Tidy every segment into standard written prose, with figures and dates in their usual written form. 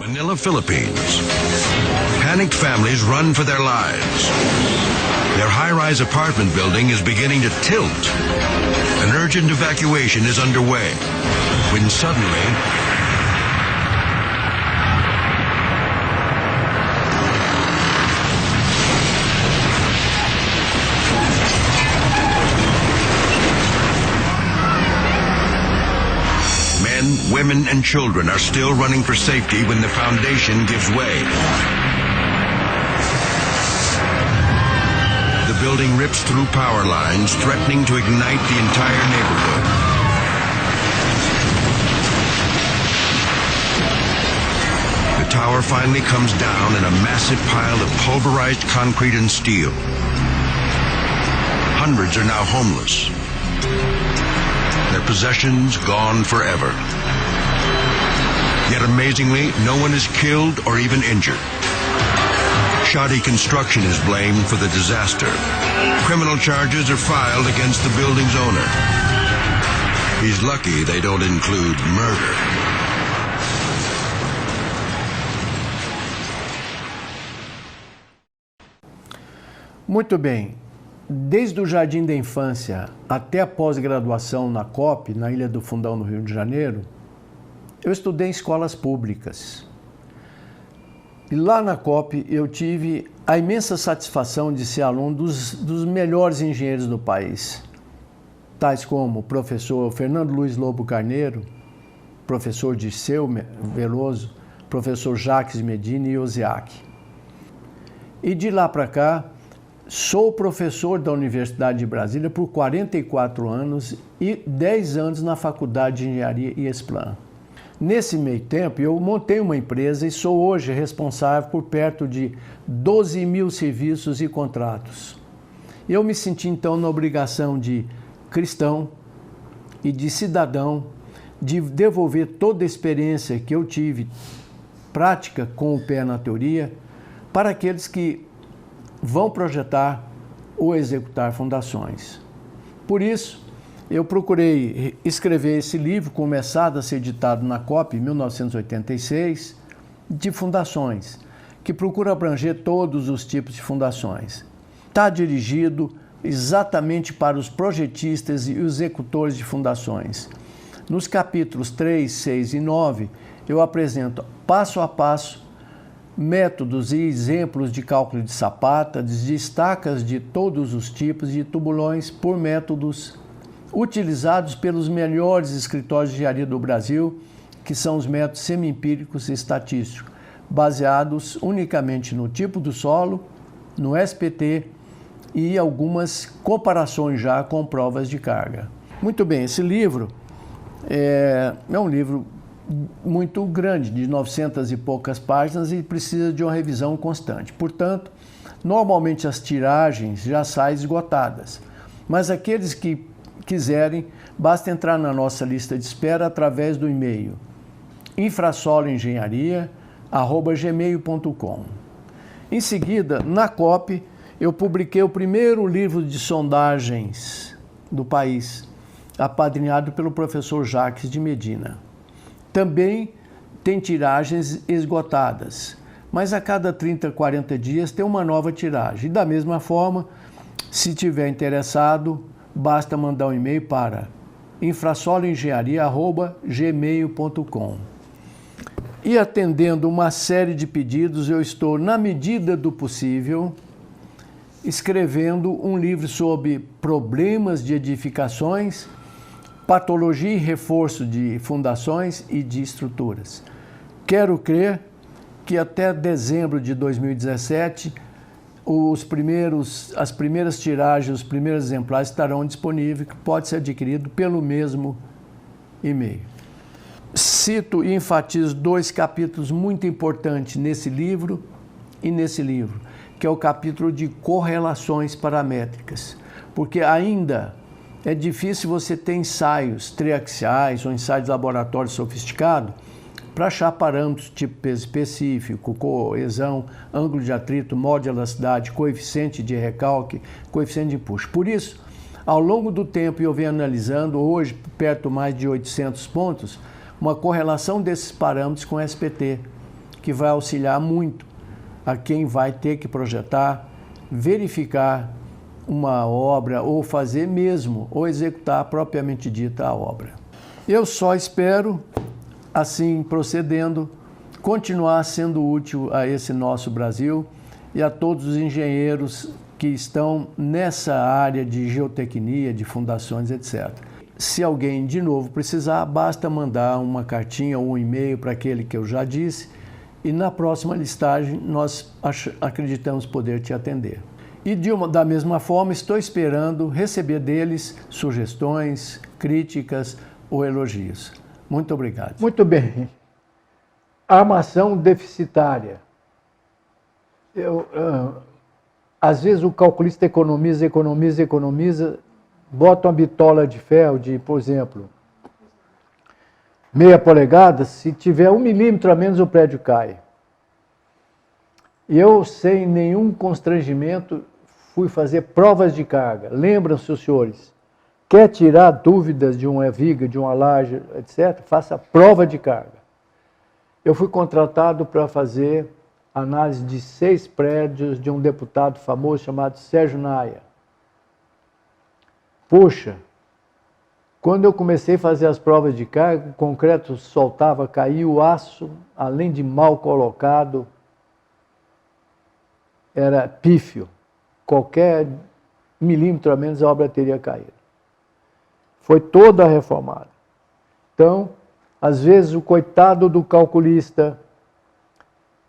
Manila, Philippines. Panicked families run for their lives. Their high-rise apartment building is beginning to tilt. An urgent evacuation is underway when suddenly men, women, and children are still running for safety when the foundation gives way. The building rips through power lines, threatening to ignite the entire neighborhood. The tower finally comes down in a massive pile of pulverized concrete and steel. Hundreds are now homeless. Their possessions gone forever. Yet amazingly, no one is killed or even injured. Shoddy construction is blamed for the disaster. Criminal charges are filed against the building's owner. He's lucky they don't include murder. Muito bem. Desde o jardim da infância até a pós-graduação na COP, na Ilha do Fundão, no Rio de Janeiro, eu estudei em escolas públicas. E lá na COP eu tive a imensa satisfação de ser aluno dos melhores engenheiros do país, tais como o professor Fernando Luiz Lobo Carneiro, professor Dirceu Veloso, professor Jacques Medina e Osiac. E de lá para cá, sou professor da Universidade de Brasília por 44 anos e 10 anos na Faculdade de Engenharia IESPLAN. Nesse meio tempo, eu montei uma empresa e sou hoje responsável por perto de 12 mil serviços e contratos. Eu me senti então na obrigação de cristão e de cidadão de devolver toda a experiência que eu tive, prática com o pé na teoria, para aqueles que vão projetar ou executar fundações. Por isso, eu procurei escrever esse livro, começado a ser editado na COP em 1986, de fundações, que procura abranger todos os tipos de fundações. Está dirigido exatamente para os projetistas e os executores de fundações. Nos capítulos 3, 6 e 9, eu apresento passo a passo métodos e exemplos de cálculo de sapata, de estacas de todos os tipos de tubulões por métodos utilizados pelos melhores escritórios de engenharia do Brasil, que são os métodos semi-empíricos e estatísticos, baseados unicamente no tipo do solo, no SPT e algumas comparações já com provas de carga. Muito bem, esse livro é um livro muito grande, de 900 e poucas páginas, e precisa de uma revisão constante. Portanto, normalmente as tiragens já saem esgotadas, mas aqueles que quiserem, basta entrar na nossa lista de espera através do e-mail infrasoloengenharia@gmail.com. Em seguida, na COP, eu publiquei o primeiro livro de sondagens do país, apadrinhado pelo professor Jacques de Medina. Também tem tiragens esgotadas, mas a cada 30, 40 dias tem uma nova tiragem. E da mesma forma, se tiver interessado, basta mandar um e-mail para infrasoloengenharia@gmail.com. E atendendo uma série de pedidos, eu estou, na medida do possível, escrevendo um livro sobre problemas de edificações, patologia e reforço de fundações e de estruturas. Quero crer que até dezembro de 2017, as primeiras tiragens, os primeiros exemplares estarão disponíveis, que pode ser adquirido pelo mesmo e-mail. Cito e enfatizo 2 capítulos muito importantes nesse livro e nesse livro, que é o capítulo de correlações paramétricas, porque ainda é difícil você ter ensaios triaxiais ou ensaios de laboratório sofisticado para achar parâmetros tipo peso específico, coesão, ângulo de atrito, modo de elasticidade, coeficiente de recalque, coeficiente de empuxo. Por isso, ao longo do tempo, eu venho analisando, hoje, perto mais de 800 pontos, uma correlação desses parâmetros com SPT, que vai auxiliar muito a quem vai ter que projetar, verificar uma obra ou fazer mesmo, ou executar propriamente dita a obra. Eu só espero, assim procedendo, continuar sendo útil a esse nosso Brasil e a todos os engenheiros que estão nessa área de geotecnia, de fundações, etc. Se alguém de novo precisar, basta mandar uma cartinha ou um e-mail para aquele que eu já disse e na próxima listagem nós acreditamos poder te atender. E da mesma forma estou esperando receber deles sugestões, críticas ou elogios. Muito obrigado. Muito bem. Armação deficitária. Às vezes o calculista economiza, bota uma bitola de ferro de, por exemplo, meia polegada, se tiver 1 milímetro a menos o prédio cai. Eu, sem nenhum constrangimento, fui fazer provas de carga. Lembram-se, os senhores? Quer tirar dúvidas de uma viga, de uma laje, etc., faça prova de carga. Eu fui contratado para fazer análise de 6 prédios de um deputado famoso chamado Sérgio Naia. Puxa, quando eu comecei a fazer as provas de carga, o concreto soltava, caía o aço, além de mal colocado, era pífio. Qualquer milímetro a menos a obra teria caído. Foi toda reformada. Então, às vezes o coitado do calculista,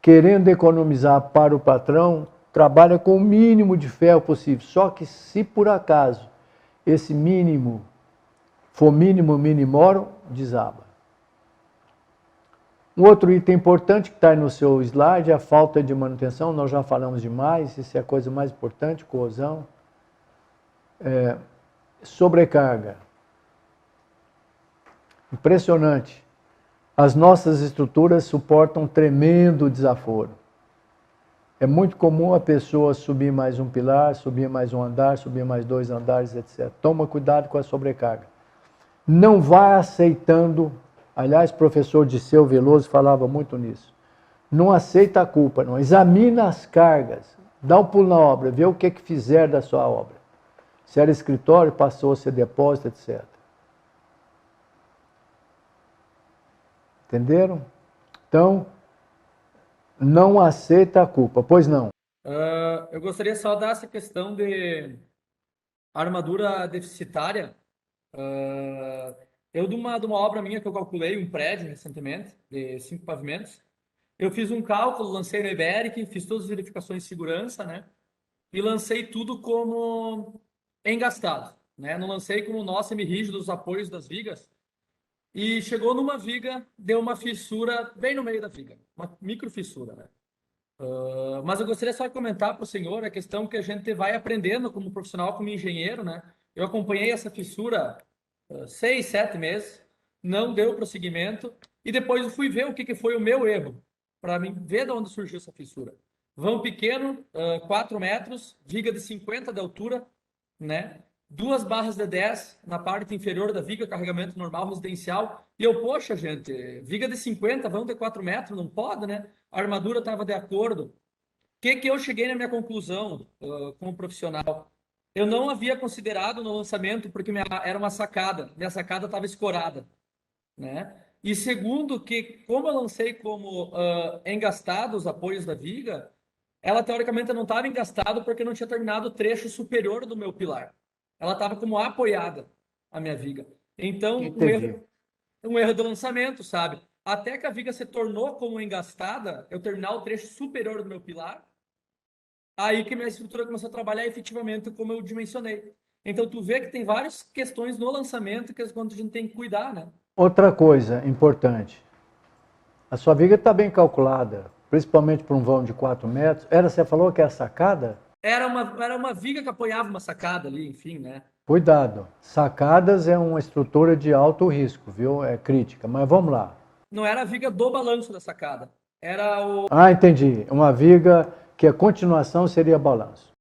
querendo economizar para o patrão, trabalha com o mínimo de ferro possível. Só que se por acaso esse mínimo for mínimo minimorum, desaba. Um outro item importante que está aí no seu slide é a falta de manutenção. Nós já falamos demais, isso é a coisa mais importante, corrosão. Sobrecarga. Impressionante. As nossas estruturas suportam tremendo desaforo. É muito comum a pessoa subir mais um pilar, subir mais um andar, subir mais 2 andares, etc. Toma cuidado com a sobrecarga. Não vá aceitando, aliás, o professor Disseu Veloso falava muito nisso, não aceita a culpa, não. Examina as cargas, dá um pulo na obra, vê o que fizer da sua obra. Se era escritório, passou a ser depósito, etc. Entenderam? Então, não aceita a culpa, pois não. Eu gostaria só de dar essa questão de armadura deficitária. Eu, de uma obra minha que eu calculei, um prédio recentemente, de 5 pavimentos, eu fiz um cálculo, lancei no Iberic, fiz todas as verificações de segurança, né? E lancei tudo como engastado, né? Não lancei como nó semi-rígido os apoios das vigas. E chegou numa viga, deu uma fissura bem no meio da viga, uma micro fissura, né? Mas eu gostaria só de comentar para o senhor a questão que a gente vai aprendendo como profissional, como engenheiro, né? Eu acompanhei essa fissura 6, 7 meses, não deu prosseguimento, e depois eu fui ver o que foi o meu erro, para mim ver de onde surgiu essa fissura. Vão pequeno, 4 metros, viga de 50 de altura, né? 2 barras de 10 na parte inferior da viga, carregamento normal residencial. E eu, poxa, gente, viga de 50, vão de 4 metros, não pode, né? A armadura estava de acordo. O que eu cheguei na minha conclusão como profissional? Eu não havia considerado no lançamento, porque era uma sacada, minha sacada estava escorada, né? E segundo, que como eu lancei como engastado os apoios da viga, ela teoricamente não estava engastado porque não tinha terminado o trecho superior do meu pilar. Ela estava como apoiada, a minha viga. Então, um erro do lançamento, sabe? Até que a viga se tornou como engastada, eu terminar o trecho superior do meu pilar, aí que minha estrutura começou a trabalhar efetivamente como eu dimensionei. Então, tu vê que tem várias questões no lançamento que a gente tem que cuidar, né? Outra coisa importante, a sua viga está bem calculada, principalmente para um vão de 4 metros. Você falou que é a sacada? Era uma viga que apoiava uma sacada ali, enfim, né? Cuidado, sacadas é uma estrutura de alto risco, viu? É crítica, mas vamos lá. Não era a viga do balanço da sacada, era o... Ah, entendi. Uma viga que a continuação seria balanço.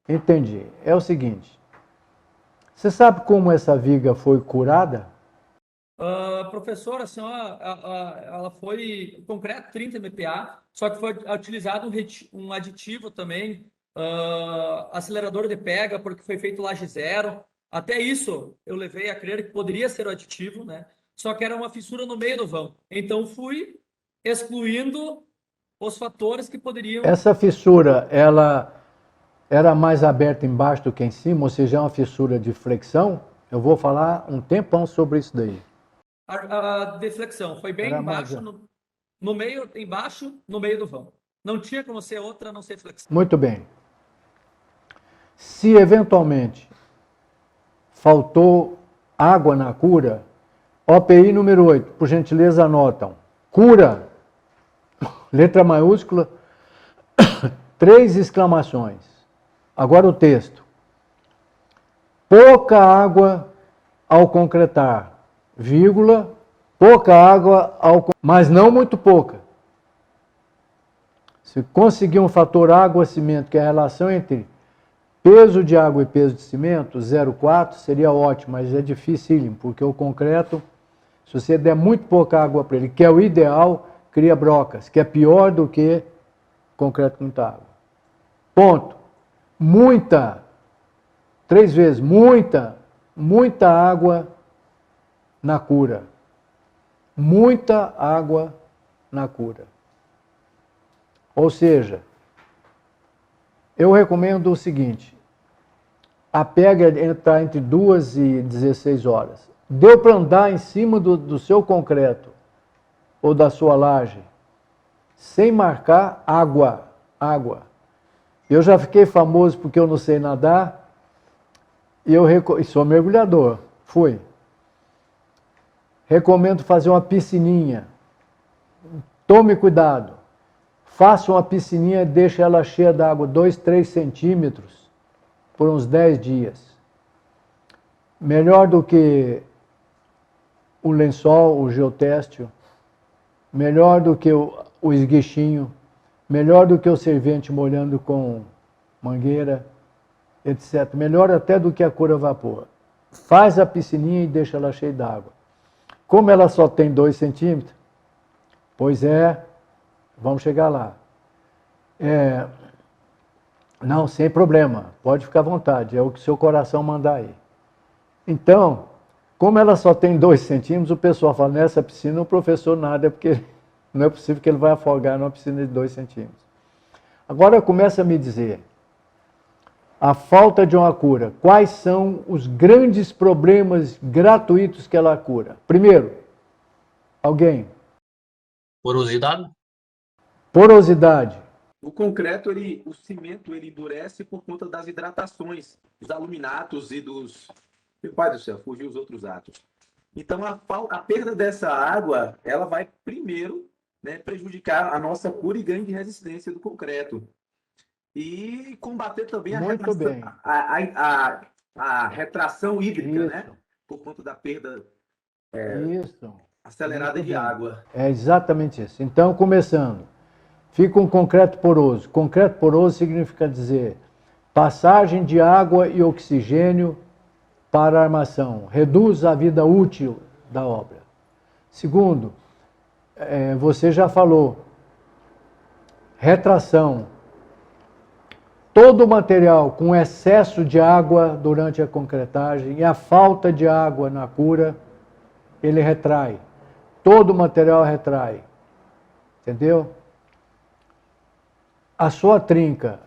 Entendi. É o seguinte, você sabe como essa viga foi curada? Professor, assim, ó, ela foi concreto 30 MPa, só que foi utilizado um aditivo também, acelerador de pega, porque foi feito laje zero. Até isso eu levei a crer que poderia ser o aditivo, né? Só que era uma fissura no meio do vão. Então fui excluindo os fatores que poderiam. Essa fissura, ela era mais aberta embaixo do que em cima, ou seja, é uma fissura de flexão? Eu vou falar um tempão sobre isso daí. A deflexão foi bem Era embaixo, mais- no meio, embaixo, no meio do vão. Não tinha como ser outra a não ser flexão. Muito bem. Se eventualmente faltou água na cura, OPI número 8, por gentileza anotam. Cura, letra maiúscula, 3 exclamações. Agora o texto. Pouca água ao concretar, vírgula, pouca água mas não muito pouca. Se conseguir um fator água-cimento, que é a relação entre peso de água e peso de cimento, 0,4, seria ótimo, mas é difícil, porque o concreto, se você der muito pouca água para ele, que é o ideal, cria brocas, que é pior do que concreto com muita água. Ponto. Muita, 3 vezes, muita água na cura. Muita água na cura. Ou seja, eu recomendo o seguinte, a pega está entre 2 e 16 horas. Deu para andar em cima do seu concreto ou da sua laje sem marcar água. Eu já fiquei famoso porque eu não sei nadar e sou mergulhador. Fui. Recomendo fazer uma piscininha. Tome cuidado. Faça uma piscininha e deixe ela cheia d'água, 2, 3 centímetros, por uns 10 dias. Melhor do que o lençol, o geotêxtil, melhor do que o esguichinho, melhor do que o servente molhando com mangueira, etc. Melhor até do que a cura a vapor. Faz a piscininha e deixa ela cheia d'água. Como ela só tem 2 centímetros, pois é, vamos chegar lá. Não, sem problema, pode ficar à vontade, é o que seu coração mandar aí. Então, como ela só tem 2 centímetros, o pessoal fala, nessa piscina o professor nada, porque não é possível que ele vai afogar numa piscina de 2 centímetros. Agora começa a me dizer, a falta de uma cura, quais são os grandes problemas gratuitos que ela cura? Primeiro, alguém? Porosidade? Porosidade. O concreto, o cimento, ele endurece por conta das hidratações, dos aluminatos e dos... Meu pai do céu, fugiu os outros átomos. Então, a perda dessa água, ela vai primeiro, né, prejudicar a nossa cura e ganho de resistência do concreto. E combater também Muito bem. a retração hídrica, Isso. né? Por conta da perda Isso. acelerada Muito de bem. água. É exatamente isso. Então, começando, fica um concreto poroso. Concreto poroso significa dizer passagem de água e oxigênio para a armação. Reduz a vida útil da obra. Segundo, você já falou, retração. Todo material com excesso de água durante a concretagem e a falta de água na cura, ele retrai. Todo material retrai. Entendeu? A sua trinca,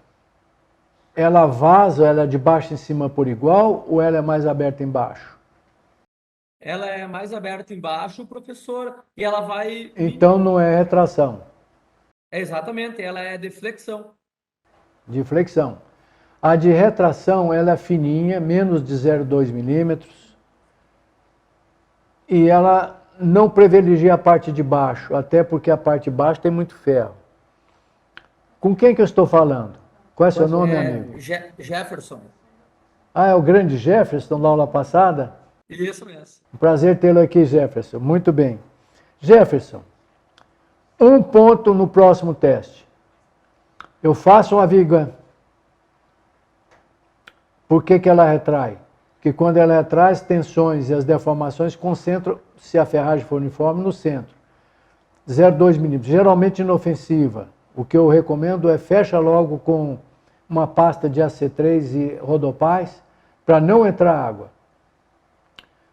ela vaza, ela é de baixo em cima por igual ou ela é mais aberta embaixo? Ela é mais aberta embaixo, professor, e ela vai... Então não é retração. Exatamente, ela é deflexão. De flexão. A de retração, ela é fininha, menos de 0,2 milímetros. E ela não privilegia a parte de baixo, até porque a parte de baixo tem muito ferro. Com quem que eu estou falando? Qual é seu nome, amigo? Jefferson. Ah, é o grande Jefferson, da aula passada? Isso mesmo. Prazer tê-lo aqui, Jefferson. Muito bem. Jefferson, 1 ponto no próximo teste. Eu faço uma viga. Por que ela retrai? que quando ela retrai, as tensões e as deformações concentram, se a ferragem for uniforme, no centro. 0,2 milímetros, geralmente inofensiva. O que eu recomendo é fecha logo com uma pasta de AC3 e rodopás para não entrar água.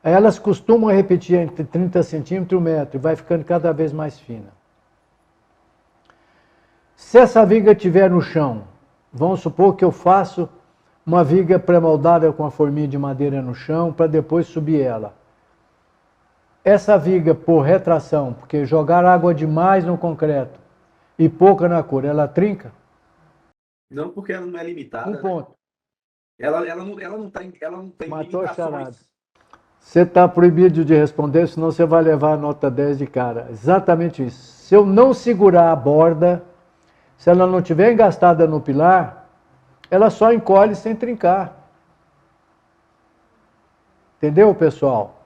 Aí elas costumam repetir entre 30 centímetros e 1 metro e vai ficando cada vez mais fina. Se essa viga estiver no chão, vamos supor que eu faço uma viga pré-moldada com a forminha de madeira no chão para depois subir ela. Essa viga por retração, porque jogar água demais no concreto e pouca na cor, ela trinca? Não, porque ela não é limitada. Um ponto. Ela não tem Matou a limitações. charada. Você está proibido de responder, senão você vai levar a nota 10 de cara. Exatamente isso. Se eu não segurar a borda, se ela não estiver engastada no pilar, ela só encolhe sem trincar. Entendeu, pessoal?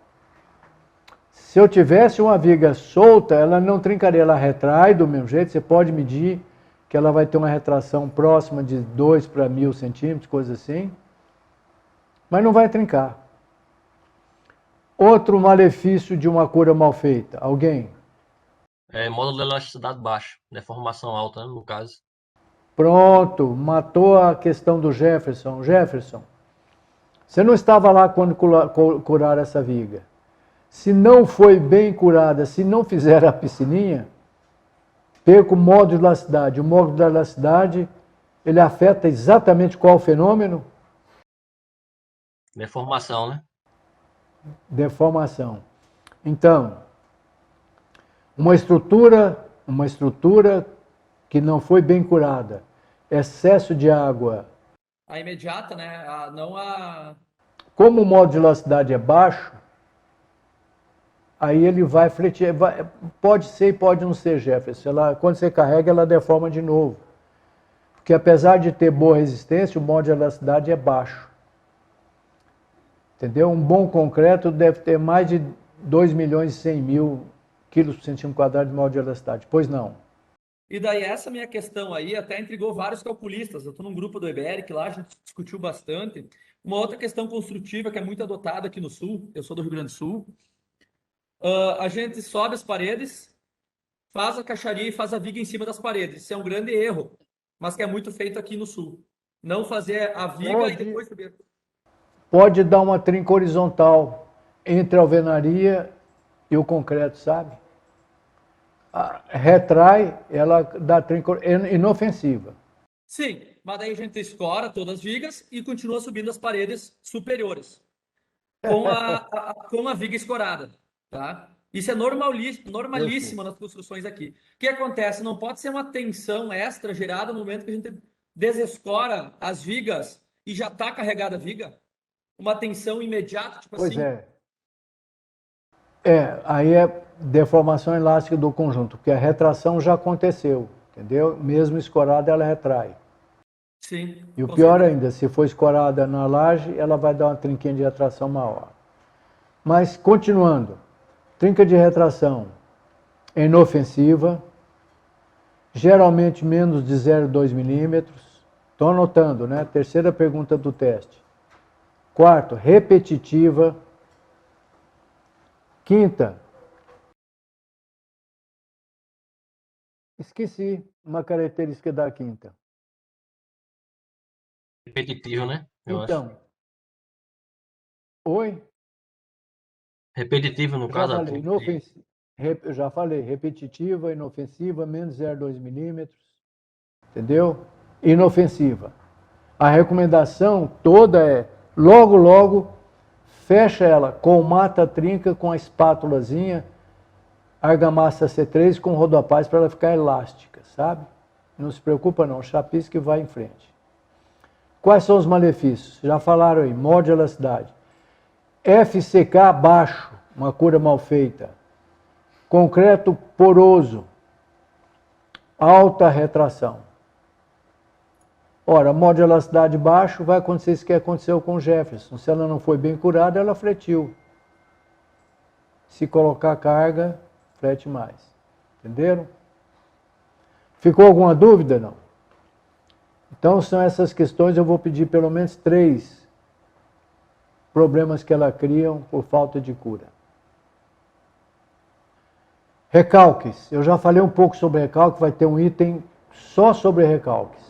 Se eu tivesse uma viga solta, ela não trincaria, ela retrai do mesmo jeito. Você pode medir que ela vai ter uma retração próxima de 2 para 1000 centímetros, coisa assim. Mas não vai trincar. Outro malefício de uma cura mal feita. Alguém? Módulo de elasticidade baixo, deformação alta, né, no caso. Pronto, matou a questão do Jefferson. Jefferson, você não estava lá quando curaram essa viga. Se não foi bem curada, se não fizer a piscininha, perca o módulo de elasticidade. O módulo de elasticidade, ele afeta exatamente qual fenômeno? Deformação, né? Deformação. Então, uma estrutura que não foi bem curada, excesso de água. A imediata, né? Não a... Como o módulo de elasticidade é baixo, aí ele vai fletir, pode ser e pode não ser, Jefferson. Quando você carrega, ela deforma de novo. Porque apesar de ter boa resistência, o módulo de elasticidade é baixo. Entendeu? Um bom concreto deve ter mais de 2.100.000 quilos por centímetro quadrado de módulo de elasticidade. Pois não. E daí essa minha questão aí até intrigou vários calculistas. Eu estou num grupo do EBERIC lá, a gente discutiu bastante. Uma outra questão construtiva que é muito adotada aqui no Sul, eu sou do Rio Grande do Sul, a gente sobe as paredes, faz a caixaria e faz a viga em cima das paredes. Isso é um grande erro, mas que é muito feito aqui no Sul. Não fazer a viga e depois subir. Pode dar uma trinca horizontal entre a alvenaria e o concreto, sabe? Retrai, ela dá trinca inofensiva. Sim, mas daí a gente escora todas as vigas e continua subindo as paredes superiores com a viga escorada, tá? Isso é normalíssimo nas construções aqui. O que acontece? Não pode ser uma tensão extra gerada no momento que a gente desescora as vigas e já está carregada a viga. Uma tensão imediata, tipo pois assim. Pois é. Aí é deformação elástica do conjunto, porque a retração já aconteceu, entendeu? Mesmo escorada, ela retrai. Sim. E o pior ainda, se for escorada na laje, ela vai dar uma trinquinha de retração maior. Mas, continuando, trinca de retração é inofensiva, geralmente menos de 0,2 milímetros. Estou anotando, né? Terceira pergunta do teste. Quarto, repetitiva. Quinta, esqueci uma característica da quinta. Repetitivo, né? Eu Então, acho. Oi? Repetitivo, no caso. Eu já falei, repetitiva, inofensiva, menos 0,2 milímetros, entendeu? Inofensiva. A recomendação toda é, logo, fecha ela com mata-trinca, com a espátulazinha, argamassa C3 com rodopás para ela ficar elástica, sabe? Não se preocupa não, chapisca e vai em frente. Quais são os malefícios? Já falaram aí, módulo de elasticidade. FCK baixo, uma cura mal feita. Concreto poroso, alta retração. Ora, módulo de elasticidade baixo, vai acontecer isso que aconteceu com o Jefferson. Se ela não foi bem curada, ela fletiu. Se colocar carga, flete mais. Entenderam? Ficou alguma dúvida? Não? Então, são essas questões, eu vou pedir pelo menos 3 problemas que ela criam por falta de cura. Recalques. Eu já falei um pouco sobre recalque, vai ter um item só sobre recalques.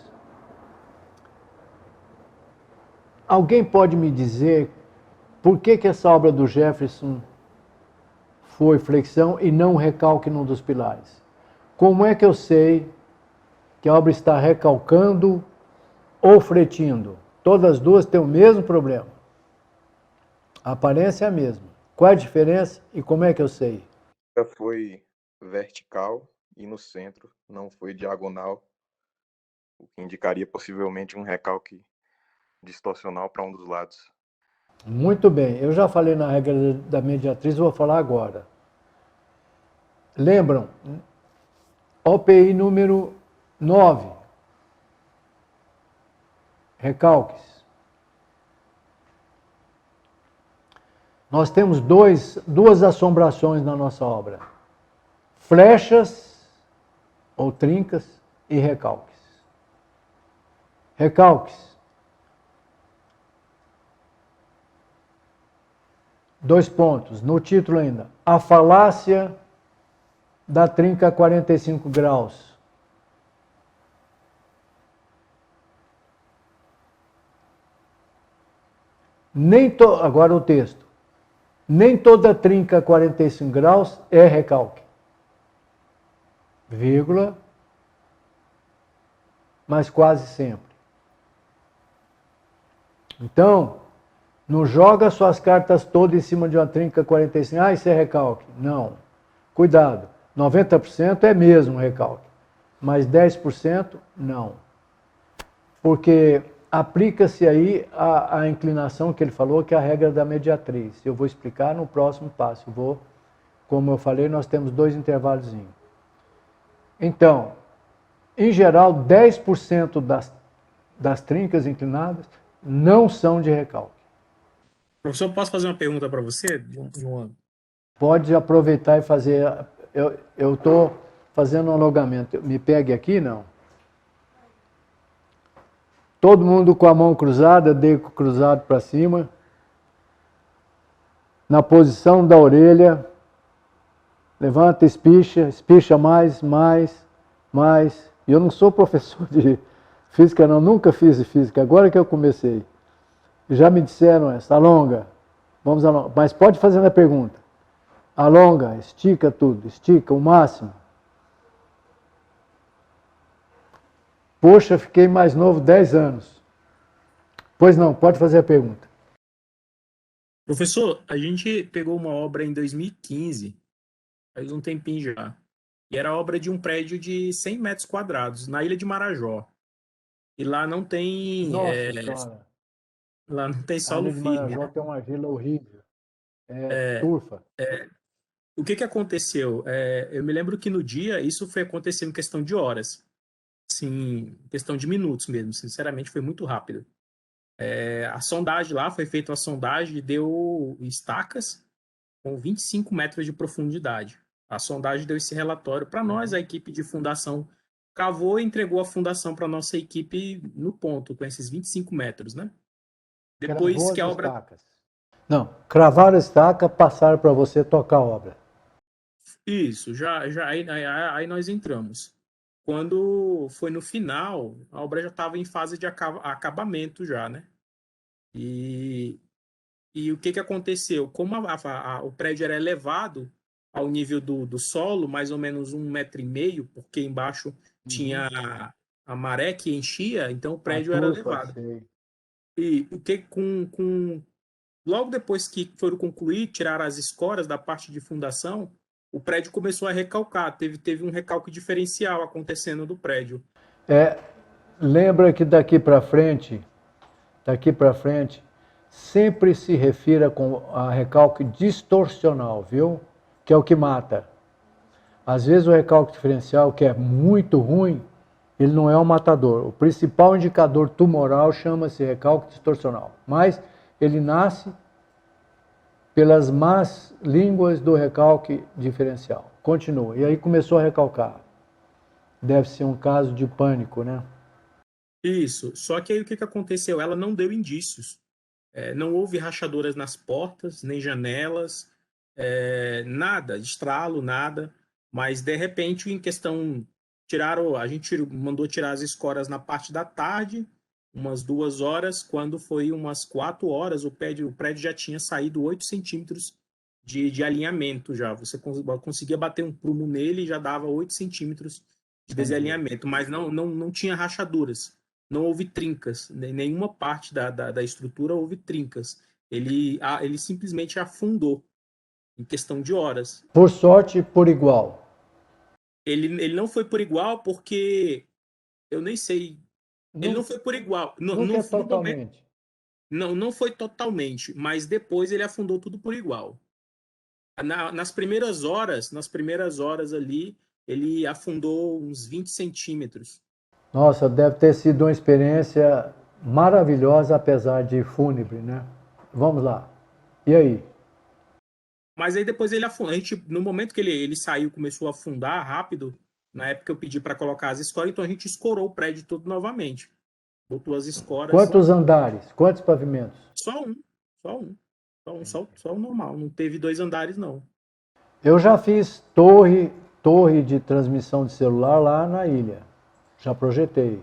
Alguém pode me dizer por que essa obra do Jefferson foi flexão e não recalque num dos pilares? Como é que eu sei que a obra está recalcando ou fretindo? Todas as duas têm o mesmo problema. A aparência é a mesma. Qual é a diferença e como é que eu sei? Foi vertical e no centro não foi diagonal, o que indicaria possivelmente um recalque distorcional para um dos lados. Muito bem, eu já falei na regra da mediatriz, vou falar agora. Lembram? OPI número 9. Recalques. Nós temos duas assombrações na nossa obra. Flechas ou trincas e recalques. Recalques. 2 pontos. No título ainda. A falácia da trinca a 45 graus. Agora o texto. Nem toda trinca a 45 graus é recalque. Vírgula. Mas quase sempre. Então, não joga suas cartas todas em cima de uma trinca 45. Ah, isso é recalque. Não. Cuidado. 90% é mesmo recalque. Mas 10% não. Porque aplica-se aí a inclinação que ele falou, que é a regra da mediatriz. Eu vou explicar no próximo passo. Como eu falei, nós temos 2 intervalos. Então, em geral, 10% das trincas inclinadas não são de recalque. Professor, posso fazer uma pergunta para você? Pode aproveitar e fazer. Eu estou fazendo um alongamento. Me pegue aqui, não? Todo mundo com a mão cruzada, dedo cruzado para cima. Na posição da orelha. Levanta, espicha mais. E eu não sou professor de física, não. Nunca fiz física. Agora que eu comecei. Já me disseram essa. Alonga. Vamos alongar. Mas pode fazer a pergunta. Alonga, estica tudo. Estica o máximo. Poxa, fiquei mais novo 10 anos. Pois não, pode fazer a pergunta. Professor, a gente pegou uma obra em 2015, faz um tempinho já, e era a obra de um prédio de 100 metros quadrados, na ilha de Marajó. E lá não tem... Nossa Senhora. Lá não tem A solo ilha de firme, Marajó né? tem uma argila horrível. Turfa. O que aconteceu? Eu me lembro que no dia, isso foi acontecendo em questão de horas. Sim, questão de minutos mesmo, sinceramente foi muito rápido. A sondagem lá, foi feita uma sondagem e deu estacas com 25 metros de profundidade. A sondagem deu esse relatório para nós, a equipe de fundação cavou e entregou a fundação para a nossa equipe no ponto, com esses 25 metros, né? Depois Cravou que a as obra... estacas. Não, cravar a estaca, passar para você tocar a obra. Isso, aí nós entramos. Quando foi no final, a obra já estava em fase de acabamento já, né? E o que aconteceu? Como o prédio era elevado ao nível do solo, mais ou menos 1,5 m, porque embaixo tinha a maré que enchia, então o prédio era elevado. Sei. E o que logo depois que foram concluir, tiraram as escoras da parte de fundação, o prédio começou a recalcar, teve um recalque diferencial acontecendo do prédio. Lembra que daqui para frente, sempre se refira com a recalque distorcional, viu? Que é o que mata. Às vezes o recalque diferencial, que é muito ruim, ele não é um matador. O principal indicador tumoral chama-se recalque distorcional. Mas ele nasce pelas más línguas do recalque diferencial. Continua. E aí começou a recalcar. Deve ser um caso de pânico, né? Isso. Só que aí o que aconteceu? Ela não deu indícios. Não houve rachaduras nas portas, nem janelas, nada, estralo, nada. Mas, de repente, em questão, a gente mandou tirar as escoras na parte da tarde, umas 2 horas, quando foi umas 4 horas, o prédio já tinha saído 8 centímetros de alinhamento já. Você conseguia bater um prumo nele e já dava 8 centímetros de desalinhamento, mas não tinha rachaduras, não houve trincas, nenhuma parte da estrutura houve trincas. Ele simplesmente afundou em questão de horas. Por sorte, por igual. Ele não foi por igual porque eu nem sei. Ele não foi por igual. Nunca é totalmente. Não foi totalmente, mas depois ele afundou tudo por igual. Nas primeiras horas ali, ele afundou uns 20 centímetros. Nossa, deve ter sido uma experiência maravilhosa, apesar de fúnebre, né? Vamos lá. E aí? Mas aí depois ele afundou. No momento que ele saiu, começou a afundar rápido, na época eu pedi para colocar as escoras, então a gente escorou o prédio todo novamente. Botou as escoras. Quantos andares? Quantos pavimentos? Só o normal. Não teve 2 andares, não. Eu já fiz torre de transmissão de celular lá na ilha. Já projetei.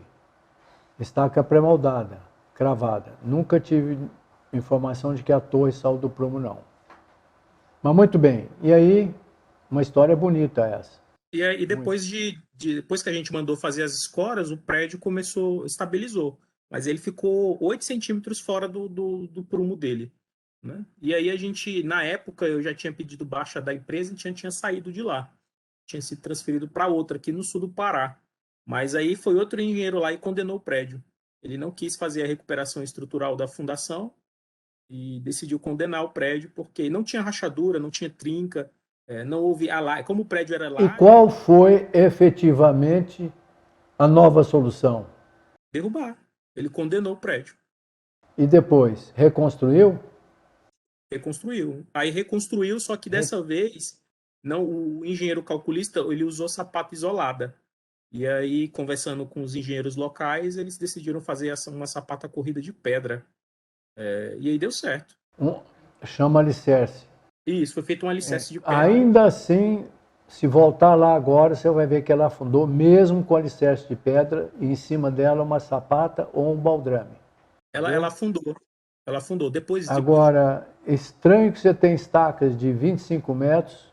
Estaca pré-moldada, cravada. Nunca tive informação de que a torre saiu do prumo, não. Mas muito bem. E aí, uma história bonita essa. E aí, depois depois que a gente mandou fazer as escoras, o prédio estabilizou. Mas ele ficou 8 centímetros fora do prumo dele. Né? E aí na época, eu já tinha pedido baixa da empresa e tinha saído de lá. Tinha sido transferido para outra, aqui no sul do Pará. Mas aí foi outro engenheiro lá e condenou o prédio. Ele não quis fazer a recuperação estrutural da fundação e decidiu condenar o prédio porque não tinha rachadura, não tinha trinca, não houve como o prédio era lá. E qual foi efetivamente a nova solução? Derrubar. Ele condenou o prédio. E depois, reconstruiu? Reconstruiu. Aí reconstruiu, só que dessa vez o engenheiro calculista ele usou sapata isolada. E aí, conversando com os engenheiros locais, eles decidiram fazer uma sapata corrida de pedra. E aí deu certo. Chama alicerce. Isso, foi feito um alicerce de pedra. Ainda assim, se voltar lá agora, você vai ver que ela afundou, mesmo com alicerce de pedra, e em cima dela uma sapata ou um baldrame. Ela afundou. Ela afundou. Depois Agora, estranho que você tem estacas de 25 metros,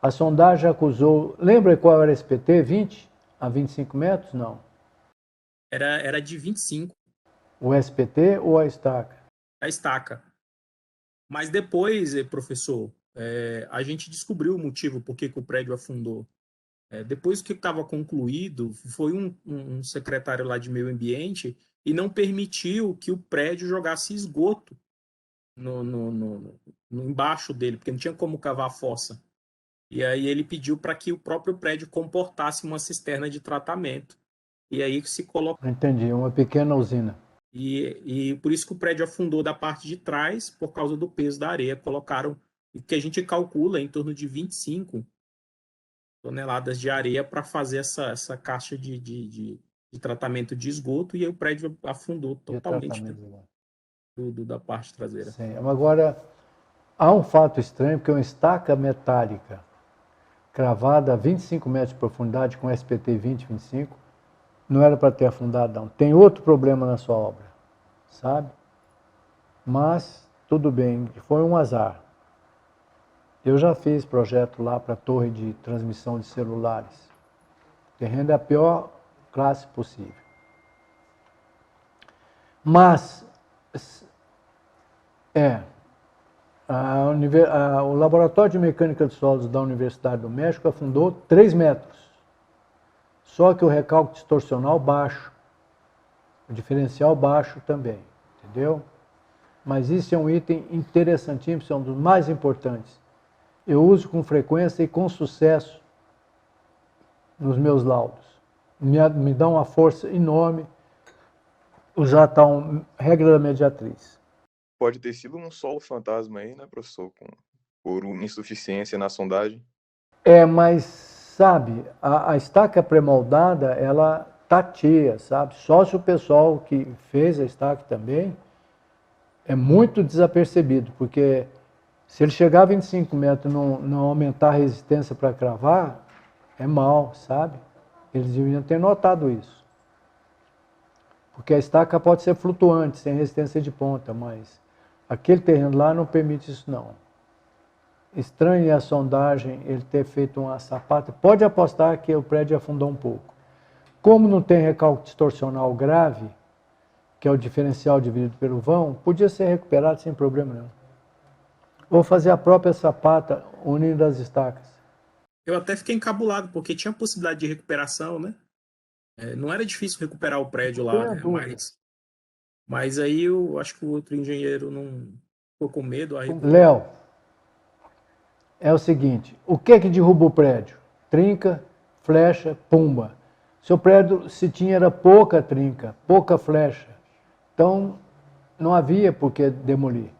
a sondagem acusou... Lembra qual era a SPT? 20 a 25 metros? Não. Era de 25. O SPT ou a estaca? A estaca. Mas depois, professor, a gente descobriu o motivo por que o prédio afundou. Depois que estava concluído, foi um secretário lá de meio ambiente e não permitiu que o prédio jogasse esgoto no embaixo dele, porque não tinha como cavar a fossa. E aí ele pediu para que o próprio prédio comportasse uma cisterna de tratamento. E aí se coloca... Entendi, uma pequena usina. E por isso que o prédio afundou da parte de trás, por causa do peso da areia. Colocaram, que a gente calcula, em torno de 25 toneladas de areia para fazer essa caixa de tratamento de esgoto, e aí o prédio afundou totalmente da parte traseira. Sim, agora, há um fato estranho, porque uma estaca metálica cravada a 25 metros de profundidade com SPT 20-25, não era para ter afundado, não. Tem outro problema na sua obra, sabe? Mas, tudo bem, foi um azar. Eu já fiz projeto lá para torre de transmissão de celulares. O terreno é a pior classe possível. Mas, o Laboratório de Mecânica de Solos da Universidade do México afundou 3 metros. Só que o recálculo distorcional baixo, o diferencial baixo também, entendeu? Mas isso é um item interessantíssimo, é um dos mais importantes. Eu uso com frequência e com sucesso nos meus laudos. Me dá uma força enorme usar tal regra da mediatriz. Pode ter sido um solo fantasma aí, né, professor? Por insuficiência na sondagem. Mas, sabe, a estaca pré-moldada, ela tateia, sabe? Só se o pessoal que fez a estaca também É muito desapercebido, porque se ele chegar a 25 metros e não aumentar a resistência para cravar, é mal, sabe? Eles deviam ter notado isso. Porque a estaca pode ser flutuante, sem resistência de ponta, mas aquele terreno lá não permite isso não. Estranho a sondagem, ele ter feito uma sapata. Pode apostar que o prédio afundou um pouco. Como não tem recalque distorcional grave, que é o diferencial dividido pelo vão, podia ser recuperado sem problema nenhum. Ou fazer a própria sapata unindo as estacas. Eu até fiquei encabulado, porque tinha possibilidade de recuperação, né? Não era difícil recuperar o prédio lá, né? Mas aí eu acho que o outro engenheiro não ficou com medo. Aí... Léo, é o seguinte, o que derruba o prédio? Trinca, flecha, pumba. Seu prédio, se tinha, era pouca trinca, pouca flecha. Então, não havia por que demolir.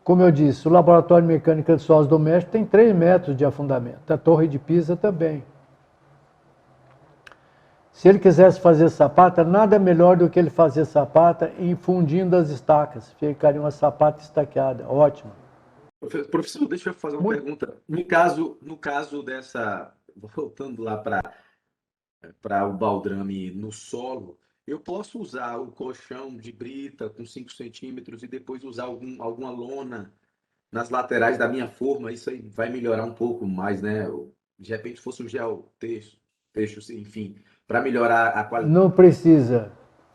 Como eu disse, o laboratório de mecânica de solos domésticos tem 3 metros de afundamento. A torre de Pisa também. Se ele quisesse fazer sapata, nada melhor do que ele fazer sapata infundindo as estacas. Ficaria uma sapata estaqueada. Ótimo. Professor, deixa eu fazer uma pergunta. No caso dessa, voltando lá para o baldrame no solo, eu posso usar o colchão de brita com 5 centímetros e depois usar alguma lona nas laterais da minha forma? Isso aí vai melhorar um pouco mais, né? De repente fosse um gel texto, enfim, para melhorar a qualidade. Não precisa.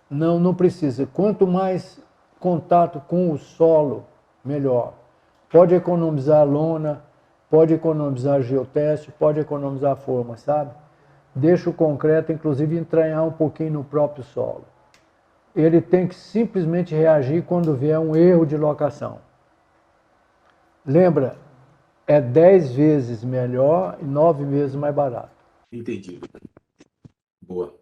Não precisa. Quanto mais contato com o solo, melhor. Pode economizar lona, pode economizar geoteste, pode economizar forma, sabe? Deixa o concreto, inclusive, entranhar um pouquinho no próprio solo. Ele tem que simplesmente reagir quando vier um erro de locação. Lembra, é 10 vezes melhor e 9 vezes mais barato. Entendi. Boa.